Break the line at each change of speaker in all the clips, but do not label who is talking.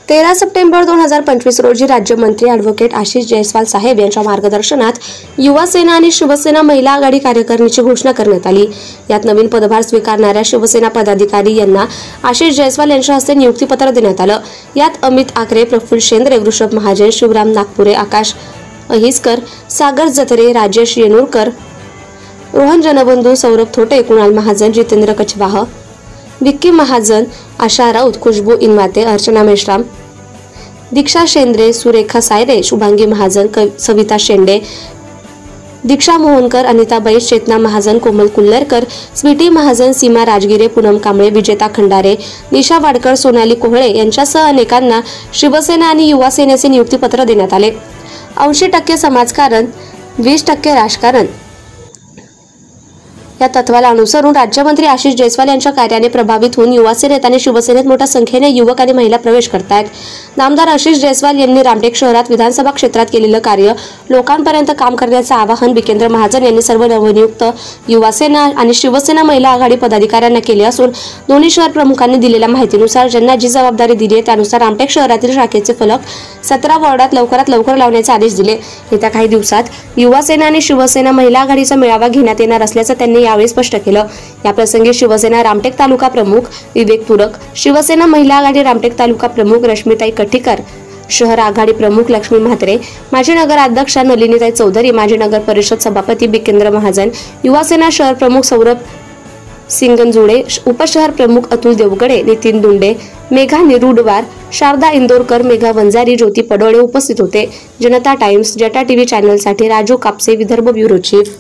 13 September 2025 रोजी राज्यमंत्री advocate Ashish Jaiswal साहेब यांच्या मार्गदर्शनात युवा सेना आणि शिवसेना महिला आघाडी कार्यकारिणीची घोषणा करण्यात आली। यात नवीन पदभार स्वीकारणाऱ्या शिवसेना पदाधिकारी यांना आशिष जयस्वाल यांच्या हस्ते नियुक्तीपत्र देण्यात आलं। यात अमित आकरे, प्रफुल्ल शेंद्रे, वृषभ महाजन, शिवराम नागपुरे, आकाश अहिसकर, सागर जतरे, राजेश येनुरकर, रोहन जनबंधू, सौरभ थोटे, कुणाल महाजन, जितेंद्र कचवाह, विक्की महाजन, आशा राऊत, खुशबू इनमाते, अर्चना मेश्राम, दीक्षा शेंद्रे, सुरेखा सायरे, शुभांगी महाजन, सविता शेंडे, दीक्षा मोहनकर, अनिता बैस, चेतना महाजन, कोमल कुल्लरकर, स्वीटी महाजन, सीमा राजगिरे, पूनम कांबळे, विजेता खंडारे, निशा वाडकर, सोनाली कोहळे यांच्यासह अनेकांना शिवसेना आणि युवा सेनेचे नियुक्तीपत्र देण्यात आले। 80% समाजकारण, 20% राजकारण या तत्वाला अनुसरून राज्यमंत्री आशिष जयस्वाल यांच्या कार्याने प्रभावित होऊन युवा सेनेत आणि शिवसेनेत मोठ्या संख्येने युवक आणि महिला प्रवेश करतायत। नामदार आशिष जयस्वाल यांनी रामटेक शहरात विधानसभा क्षेत्रात केलेलं कार्य लोकांपर्यंत काम करण्याचं आवाहन विकेंद्र महाजन यांनी सर्व नवनियुक्त युवा सेना आणि शिवसेना महिला आघाडी पदाधिकाऱ्यांना केले असून दोन्ही शहर प्रमुखांनी दिलेल्या माहितीनुसार ज्यांना जी जबाबदारी दिली आहे त्यानुसार रामटेक शहरातील शाखेचे फलक 17 वॉर्डात लवकरात लवकर लावण्याचे आदेश दिले। येत्या काही दिवसात युवा सेना आणि शिवसेना महिला आघाडीचा मेळावा घेण्यात येणार असल्याचं त्यांनी यावेळी स्पष्ट केलं। याप्रसंगी शिवसेना रामटेक तालुका प्रमुख विवेक तुरक, शिवसेना महिला आघाडी रामटेक तालुका प्रमुख रश्मिताई कठीकर, शहर आघाडी प्रमुख लक्ष्मी म्हात्रे, माजी नगराध्यक्षा नलिनीताई चौधरी, माजी नगर परिषद सभापती बिकेंद्र महाजन, युवा सेना शहर प्रमुख सौरभ सिंगनजुडे, उपशहर प्रमुख अतुल देवगडे, नितीन दुंडे, मेघा निरुडवार, शारदा इंदोरकर, मेघा वंजारी, ज्योती पडोळे उपस्थित होते। जनता टाइम्स, जटा टीव्ही चॅनलसाठी Raju Kapse, Vidarbha bureau chief.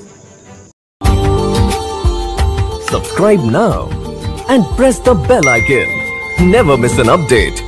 Subscribe now and press the bell icon. Never miss an update.